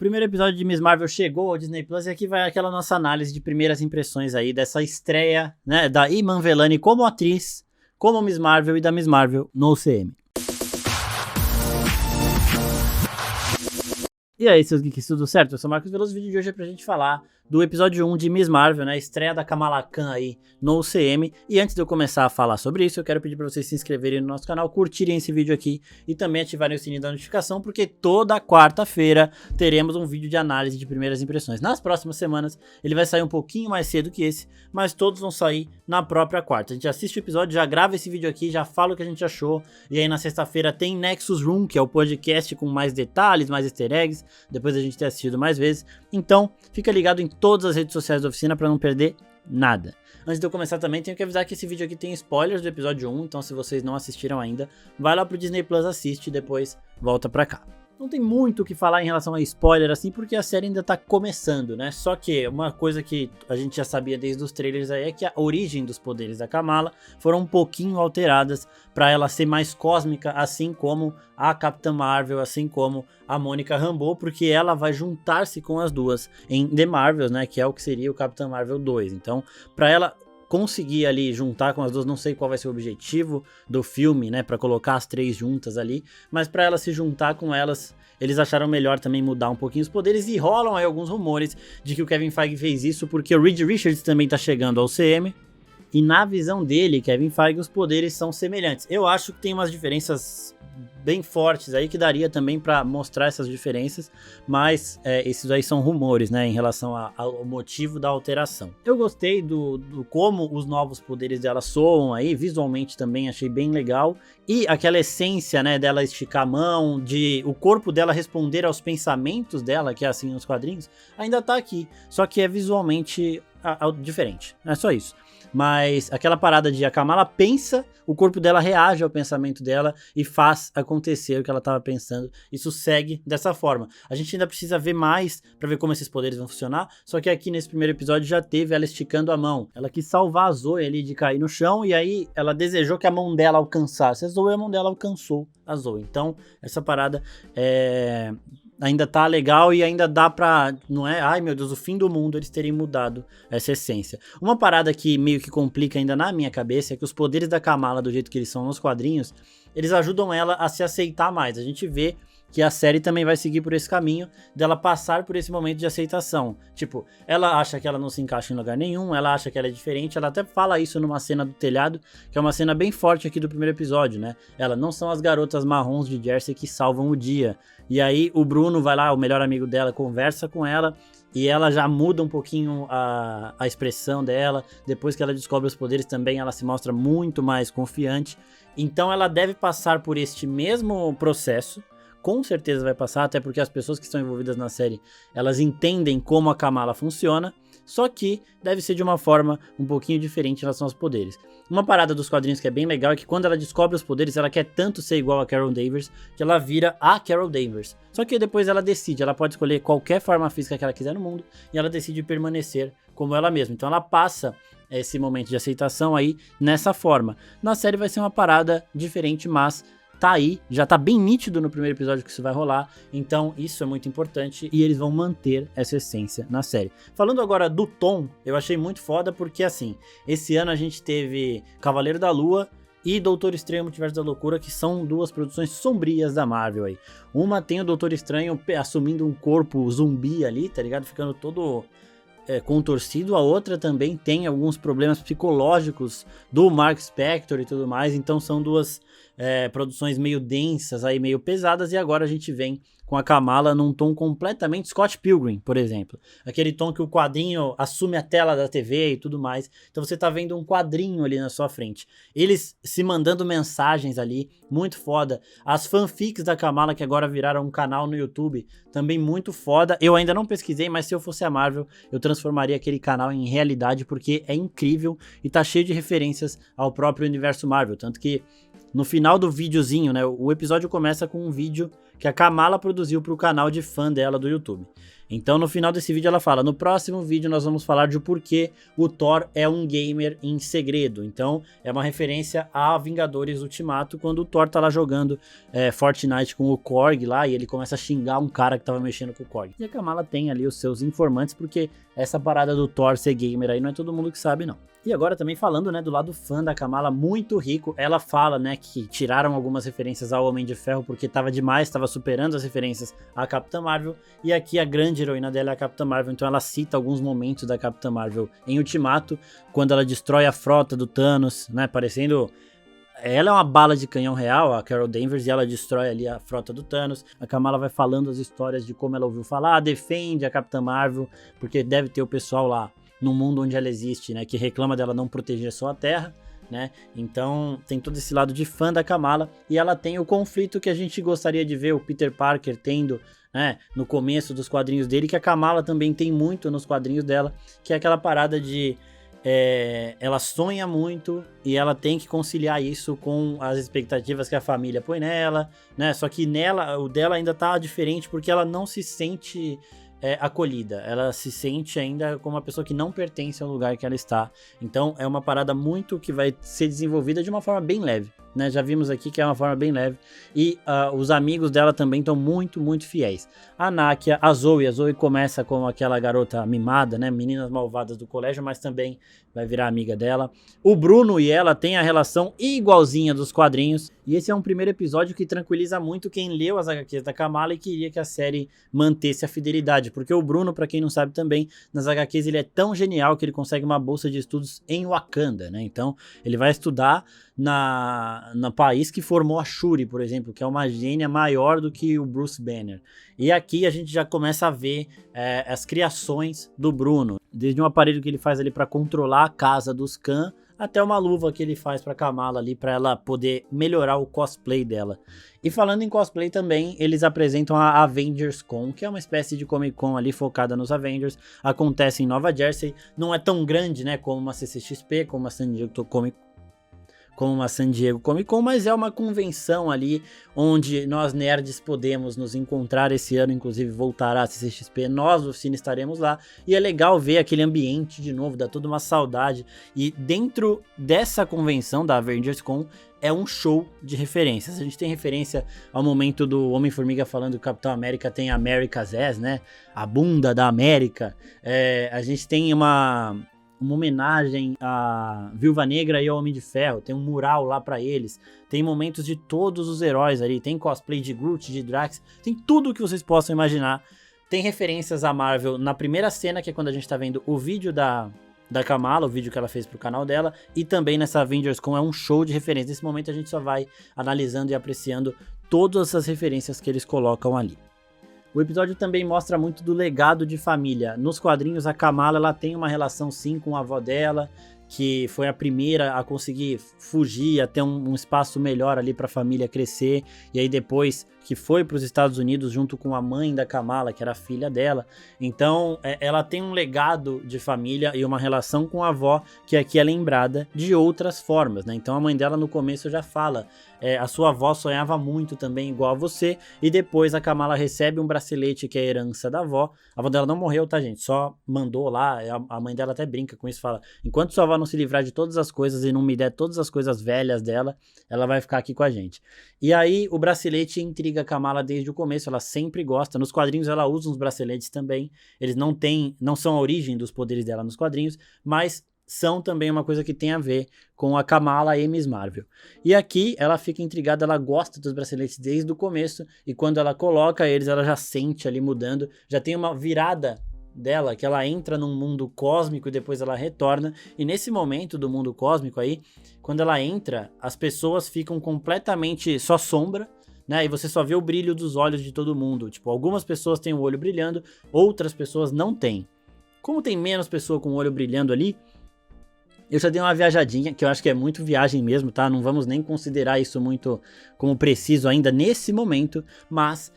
primeiro episódio de Miss Marvel chegou ao Disney Plus e aqui vai aquela nossa análise de primeiras impressões aí dessa estreia, né, da Iman Vellani como atriz, como Miss Marvel e da Miss Marvel no UCM. E aí, seus geeks, tudo certo? Eu sou o Marcos Veloso, o vídeo de hoje é pra gente falar do episódio 1 de Miss Marvel, né, estreia da Kamala Khan aí no UCM. E antes de eu começar a falar sobre isso, eu quero pedir pra vocês se inscreverem no nosso canal, curtirem esse vídeo aqui e também ativarem o sininho da notificação, porque toda quarta-feira teremos um vídeo de análise de primeiras impressões. Nas próximas semanas, ele vai sair um pouquinho mais cedo que esse, mas todos vão sair na própria quarta. A gente assiste o episódio, já grava esse vídeo aqui, já fala o que a gente achou, e aí na sexta-feira tem Nexus Room, que é o podcast com mais detalhes, mais easter eggs, depois da gente ter assistido mais vezes. Então, fica ligado em todas as redes sociais da oficina para não perder nada. Antes de eu começar também, tenho que avisar que esse vídeo aqui tem spoilers do episódio 1, então se vocês não assistiram ainda, vai lá pro Disney Plus, assiste e depois volta pra cá. Não tem muito o que falar em relação a spoiler assim, porque a série ainda tá começando, né? Só que uma coisa que a gente já sabia desde os trailers aí é que a origem dos poderes da Kamala foram um pouquinho alteradas para ela ser mais cósmica, assim como a Capitã Marvel, assim como a Monica Rambeau, porque ela vai juntar-se com as duas em The Marvels, né? Que é o que seria o Capitã Marvel 2. Então, para ela conseguir ali juntar com as duas, não sei qual vai ser o objetivo do filme, né, pra colocar as três juntas ali, mas pra ela se juntar com elas, eles acharam melhor também mudar um pouquinho os poderes, e rolam aí alguns rumores de que o Kevin Feige fez isso porque o Reed Richards também tá chegando ao CM, e na visão dele, Kevin Feige, os poderes são semelhantes. Eu acho que tem umas diferenças bem fortes aí que daria também pra mostrar essas diferenças, mas esses aí são rumores, né, em relação ao motivo da alteração. Eu gostei do como os novos poderes dela soam aí, visualmente também achei bem legal, e aquela essência, né, dela esticar a mão, de o corpo dela responder aos pensamentos dela, que é assim nos quadrinhos, ainda tá aqui, só que é visualmente diferente, é só isso. Mas aquela parada de a Kamala pensa, o corpo dela reage ao pensamento dela e faz acontecer o que ela estava pensando. Isso segue dessa forma. A gente ainda precisa ver mais para ver como esses poderes vão funcionar, só que aqui nesse primeiro episódio já teve ela esticando a mão. Ela quis salvar a Zoe ali de cair no chão e aí ela desejou que a mão dela alcançasse a Zoe, a mão dela alcançou a Zoe. Então essa parada ainda tá legal e ainda dá pra, não é, ai meu Deus, o fim do mundo eles terem mudado essa essência. Uma parada que meio que complica ainda na minha cabeça é que os poderes da Kamala, do jeito que eles são nos quadrinhos, eles ajudam ela a se aceitar mais. A gente vê que a série também vai seguir por esse caminho dela passar por esse momento de aceitação. Tipo, ela acha que ela não se encaixa em lugar nenhum, ela acha que ela é diferente, ela até fala isso numa cena do telhado, que é uma cena bem forte aqui do primeiro episódio, né? Ela não são as garotas marrons de Jersey que salvam o dia. E aí o Bruno vai lá, o melhor amigo dela, conversa com ela, e ela já muda um pouquinho a expressão dela. Depois que ela descobre os poderes também, ela se mostra muito mais confiante. Então ela deve passar por este mesmo processo, com certeza vai passar, até porque as pessoas que estão envolvidas na série, elas entendem como a Kamala funciona, só que deve ser de uma forma um pouquinho diferente em relação aos poderes. Uma parada dos quadrinhos que é bem legal é que quando ela descobre os poderes, ela quer tanto ser igual a Carol Danvers, que ela vira a Carol Danvers. Só que depois ela decide, ela pode escolher qualquer forma física que ela quiser no mundo, e ela decide permanecer como ela mesma. Então ela passa esse momento de aceitação aí nessa forma. Na série vai ser uma parada diferente, mas tá aí, já tá bem nítido no primeiro episódio que isso vai rolar, então isso é muito importante e eles vão manter essa essência na série. Falando agora do tom, eu achei muito foda porque assim, esse ano a gente teve Cavaleiro da Lua e Doutor Estranho Multiverso da Loucura, que são duas produções sombrias da Marvel aí. Uma tem o Doutor Estranho assumindo um corpo zumbi ali, tá ligado? Ficando todo contorcido. A outra também tem alguns problemas psicológicos do Mark Spector e tudo mais, então são duas produções meio densas, aí meio pesadas, e agora a gente vem com a Kamala num tom completamente Scott Pilgrim, por exemplo. Aquele tom que o quadrinho assume a tela da TV e tudo mais. Então você tá vendo um quadrinho ali na sua frente. Eles se mandando mensagens ali, muito foda. As fanfics da Kamala, que agora viraram um canal no YouTube, também muito foda. Eu ainda não pesquisei, mas se eu fosse a Marvel, eu transformaria aquele canal em realidade, porque é incrível e tá cheio de referências ao próprio universo Marvel. Tanto que no final do videozinho, né, o episódio começa com um vídeo que a Kamala produziu para o canal de fã dela do YouTube. Então no final desse vídeo ela fala, no próximo vídeo nós vamos falar de por que o Thor é um gamer em segredo. Então é uma referência a Vingadores Ultimato, quando o Thor tá lá jogando Fortnite com o Korg lá, e ele começa a xingar um cara que tava mexendo com o Korg. E a Kamala tem ali os seus informantes, porque essa parada do Thor ser gamer aí não é todo mundo que sabe não. E agora também falando, né, do lado fã da Kamala, muito rico, ela fala, né, que tiraram algumas referências ao Homem de Ferro porque tava demais, tava superando as referências à Capitã Marvel, e aqui a grande heroína dela é a Capitã Marvel, então ela cita alguns momentos da Capitã Marvel em Ultimato, quando ela destrói a frota do Thanos, né, parecendo... Ela é uma bala de canhão real, a Carol Danvers, e ela destrói ali a frota do Thanos. A Kamala vai falando as histórias de como ela ouviu falar, defende a Capitã Marvel, porque deve ter o pessoal lá no mundo onde ela existe, né, que reclama dela não proteger só a Terra, né, então tem todo esse lado de fã da Kamala, e ela tem o conflito que a gente gostaria de ver o Peter Parker tendo, né, no começo dos quadrinhos dele, que a Kamala também tem muito nos quadrinhos dela, que é aquela parada de ela sonha muito e ela tem que conciliar isso com as expectativas que a família põe nela, né, só que nela, o dela ainda tá diferente porque ela não se sente acolhida, ela se sente ainda como uma pessoa que não pertence ao lugar que ela está, então é uma parada muito que vai ser desenvolvida de uma forma bem leve, né? Já vimos aqui que é uma forma bem leve, e os amigos dela também estão muito, muito fiéis. A Nakia, a Zoe começa como aquela garota mimada, né? Meninas malvadas do colégio, mas também vai virar amiga dela. O Bruno e ela têm a relação igualzinha dos quadrinhos, e esse é um primeiro episódio que tranquiliza muito quem leu as HQs da Kamala e queria que a série mantesse a fidelidade, porque o Bruno, pra quem não sabe também, nas HQs ele é tão genial que ele consegue uma bolsa de estudos em Wakanda, né? Então ele vai estudar no país que formou a Shuri, por exemplo, que é uma gênia maior do que o Bruce Banner. E aqui a gente já começa a ver as criações do Bruno, desde um aparelho que ele faz ali para controlar a casa dos Khan, até uma luva que ele faz pra Kamala ali, pra ela poder melhorar o cosplay dela. E falando em cosplay também, eles apresentam a Avengers Con, que é uma espécie de Comic Con ali focada nos Avengers, acontece em Nova Jersey, não é tão grande, né, como uma CCXP, como uma San Diego Comic Con, mas é uma convenção ali onde nós nerds podemos nos encontrar esse ano, inclusive voltará a CCXP, nós do Cine estaremos lá, e é legal ver aquele ambiente de novo, dá toda uma saudade, e dentro dessa convenção da Avengers Con é um show de referências. A gente tem referência ao momento do Homem-Formiga falando que o Capitão América tem America's Ass, né, a bunda da América, a gente tem uma homenagem a Viúva Negra e ao Homem de Ferro, tem um mural lá pra eles, tem momentos de todos os heróis ali, tem cosplay de Groot, de Drax, tem tudo o que vocês possam imaginar, tem referências à Marvel na primeira cena, que é quando a gente tá vendo o vídeo da Kamala, o vídeo que ela fez pro canal dela, e também nessa Avengers Con é um show de referências. Nesse momento a gente só vai analisando e apreciando todas as referências que eles colocam ali. O episódio também mostra muito do legado de família. Nos quadrinhos, a Kamala ela tem uma relação sim com a avó dela, que foi a primeira a conseguir fugir, a ter um espaço melhor ali para a família crescer, e aí depois que foi para os Estados Unidos junto com a mãe da Kamala, que era a filha dela. Então ela tem um legado de família e uma relação com a avó que aqui é lembrada de outras formas, né? Então a mãe dela no começo já fala, a sua avó sonhava muito também igual a você, e depois a Kamala recebe um bracelete que é a herança da avó. A avó dela não morreu, tá, gente? Só mandou lá, a mãe dela até brinca com isso, fala, enquanto sua avó não se livrar de todas as coisas e não me der todas as coisas velhas dela, ela vai ficar aqui com a gente. E aí o bracelete intriga a Kamala desde o começo, ela sempre gosta. Nos quadrinhos ela usa uns braceletes também, eles não são a origem dos poderes dela nos quadrinhos, mas são também uma coisa que tem a ver com a Kamala e Miss Marvel. E aqui ela fica intrigada, ela gosta dos braceletes desde o começo, e quando ela coloca eles, ela já sente ali mudando, já tem uma virada dela, que ela entra num mundo cósmico e depois ela retorna, e nesse momento do mundo cósmico aí, quando ela entra, as pessoas ficam completamente só sombra, né, e você só vê o brilho dos olhos de todo mundo, tipo, algumas pessoas têm o olho brilhando, outras pessoas não têm. Como tem menos pessoa com o olho brilhando ali, eu já dei uma viajadinha, que eu acho que é muito viagem mesmo, tá, não vamos nem considerar isso muito como preciso ainda nesse momento, mas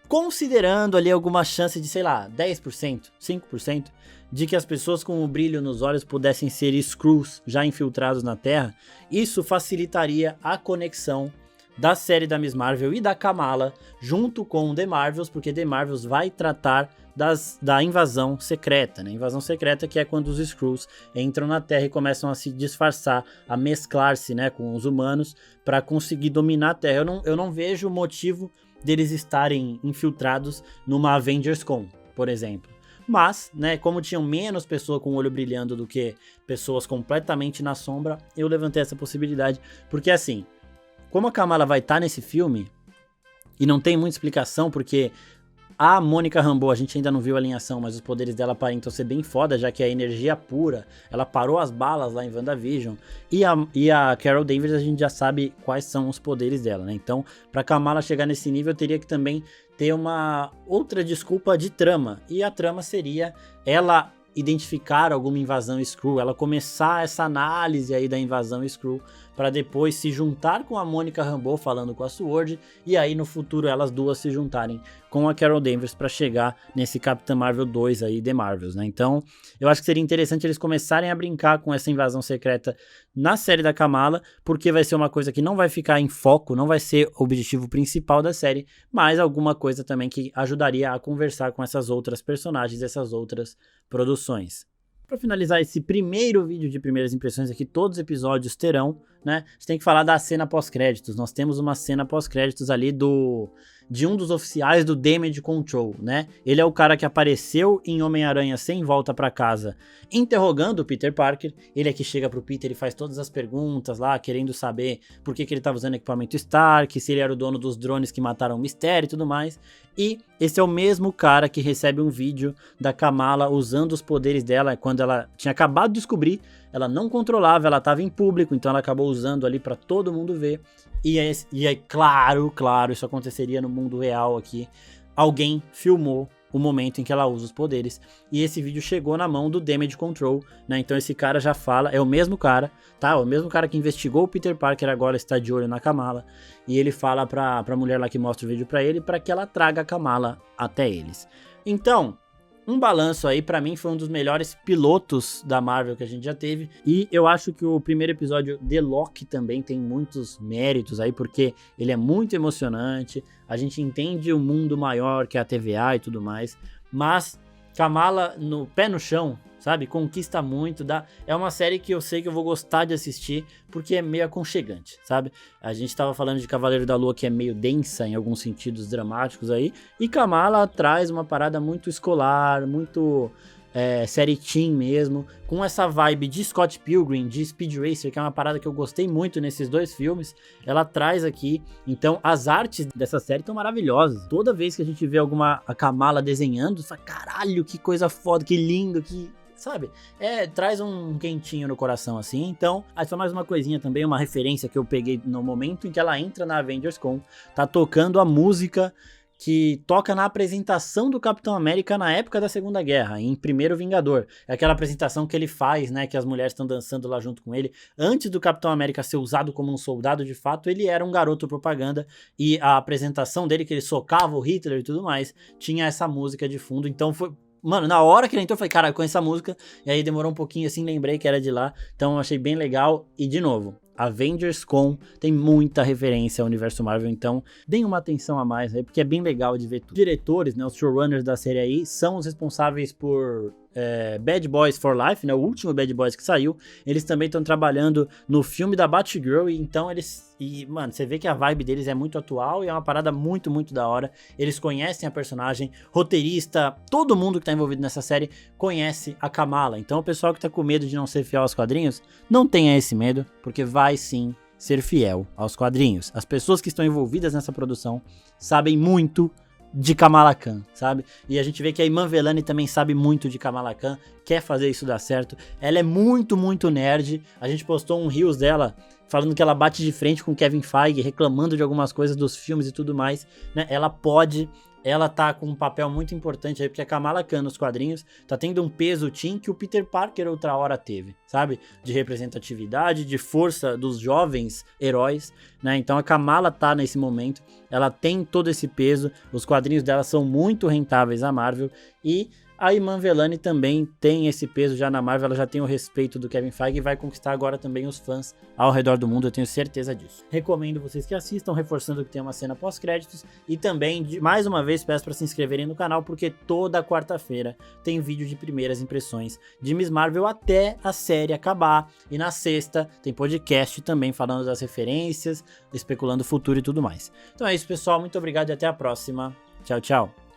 considerando ali alguma chance de, sei lá, 10%, 5%, de que as pessoas com o brilho nos olhos pudessem ser Skrulls já infiltrados na Terra, isso facilitaria a conexão da série da Miss Marvel e da Kamala, junto com The Marvels, porque The Marvels vai tratar da invasão secreta, né? Invasão secreta que é quando os Skrulls entram na Terra e começam a se disfarçar, a mesclar-se, né, com os humanos para conseguir dominar a Terra. Eu não vejo motivo deles estarem infiltrados numa Avengers Con, por exemplo. Mas, né, como tinham menos pessoas com o olho brilhando do que pessoas completamente na sombra, eu levantei essa possibilidade, porque assim, como a Kamala vai estar nesse filme, e não tem muita explicação, porque a Monica Rambeau, a gente ainda não viu a alinhação, mas os poderes dela aparentam ser bem foda, já que é energia pura, ela parou as balas lá em WandaVision, e a Carol Danvers a gente já sabe quais são os poderes dela, né? Então, pra Kamala chegar nesse nível, teria que também ter uma outra desculpa de trama, e a trama seria ela identificar alguma invasão Skrull, ela começar essa análise aí da invasão Skrull, para depois se juntar com a Monica Rambeau falando com a Sword, e aí no futuro elas duas se juntarem com a Carol Danvers para chegar nesse Capitã Marvel 2 aí, The Marvels, né? Então, eu acho que seria interessante eles começarem a brincar com essa invasão secreta na série da Kamala, porque vai ser uma coisa que não vai ficar em foco, não vai ser o objetivo principal da série, mas alguma coisa também que ajudaria a conversar com essas outras personagens, essas outras produções. Para finalizar esse primeiro vídeo de primeiras impressões aqui, todos os episódios terão, né? A gente tem que falar da cena pós-créditos. Nós temos uma cena pós-créditos ali de um dos oficiais do Damage Control, né? Ele é o cara que apareceu em Homem-Aranha Sem Volta para Casa, interrogando o Peter Parker. Ele é que chega pro Peter e faz todas as perguntas lá, querendo saber por que ele tava usando equipamento Stark, se ele era o dono dos drones que mataram o Mistério e tudo mais. E esse é o mesmo cara que recebe um vídeo da Kamala usando os poderes dela quando ela tinha acabado de descobrir, ela não controlava, ela estava em público, então ela acabou usando ali para todo mundo ver. E aí, claro, isso aconteceria no mundo real aqui. Alguém filmou o momento em que ela usa os poderes, e esse vídeo chegou na mão do Damage Control, né? Então esse cara já fala, é o mesmo cara, tá? O mesmo cara que investigou o Peter Parker, agora está de olho na Kamala, e ele fala pra mulher lá que mostra o vídeo pra ele, pra que ela traga a Kamala até eles. Então, um balanço aí, pra mim foi um dos melhores pilotos da Marvel que a gente já teve, e eu acho que o primeiro episódio de Loki também tem muitos méritos aí, porque ele é muito emocionante, a gente entende o mundo maior que é a TVA e tudo mais, mas Kamala no pé no chão, sabe, conquista muito, é uma série que eu sei que eu vou gostar de assistir, porque é meio aconchegante, sabe? A gente tava falando de Cavaleiro da Lua, que é meio densa em alguns sentidos dramáticos aí, e Kamala traz uma parada muito escolar, muito série teen mesmo, com essa vibe de Scott Pilgrim, de Speed Racer, que é uma parada que eu gostei muito nesses dois filmes, ela traz aqui. Então as artes dessa série estão maravilhosas, toda vez que a gente vê a Kamala desenhando, você fala, caralho, que coisa foda, que lindo, que... sabe? Traz um quentinho no coração assim. Então, só mais uma coisinha também, uma referência que eu peguei no momento em que ela entra na Avengers Con, tá tocando a música que toca na apresentação do Capitão América na época da Segunda Guerra, em Primeiro Vingador. É aquela apresentação que ele faz, né, que as mulheres estão dançando lá junto com ele. Antes do Capitão América ser usado como um soldado de fato, ele era um garoto propaganda, e a apresentação dele, que ele socava o Hitler e tudo mais, tinha essa música de fundo. Então foi... Mano, na hora que ele entrou, eu falei, cara, eu conheço essa música. E aí demorou um pouquinho assim, lembrei que era de lá. Então eu achei bem legal. E de novo, Avengers Con tem muita referência ao universo Marvel. Então deem uma atenção a mais aí, porque é bem legal de ver tudo. Os diretores, né, os showrunners da série aí, são os responsáveis por Bad Boys for Life, né, o último Bad Boys que saiu. Eles também estão trabalhando no filme da Batgirl, e então mano, você vê que a vibe deles é muito atual e é uma parada muito, muito da hora. Eles conhecem a personagem, roteirista, todo mundo que tá envolvido nessa série conhece a Kamala. Então o pessoal que tá com medo de não ser fiel aos quadrinhos, não tenha esse medo, porque vai sim ser fiel aos quadrinhos. As pessoas que estão envolvidas nessa produção sabem muito de Kamala Khan, sabe? E a gente vê que a Iman Vellani também sabe muito de Kamala Khan, quer fazer isso dar certo. Ela é muito, muito nerd. A gente postou um reels dela falando que ela bate de frente com Kevin Feige, reclamando de algumas coisas dos filmes e tudo mais, né? Ela tá com um papel muito importante aí, porque a Kamala Khan nos quadrinhos tá tendo um peso teen que o Peter Parker outra hora teve, sabe? De representatividade, de força dos jovens heróis, né? Então a Kamala tá nesse momento, ela tem todo esse peso, os quadrinhos dela são muito rentáveis à Marvel, e A Iman Vellani também tem esse peso já na Marvel, ela já tem o respeito do Kevin Feige e vai conquistar agora também os fãs ao redor do mundo, eu tenho certeza disso. Recomendo vocês que assistam, reforçando que tem uma cena pós-créditos, e também, mais uma vez, peço para se inscreverem no canal, porque toda quarta-feira tem vídeo de primeiras impressões de Miss Marvel até a série acabar, e na sexta tem podcast também falando das referências, especulando o futuro e tudo mais. Então é isso, pessoal, muito obrigado e até a próxima. Tchau, tchau.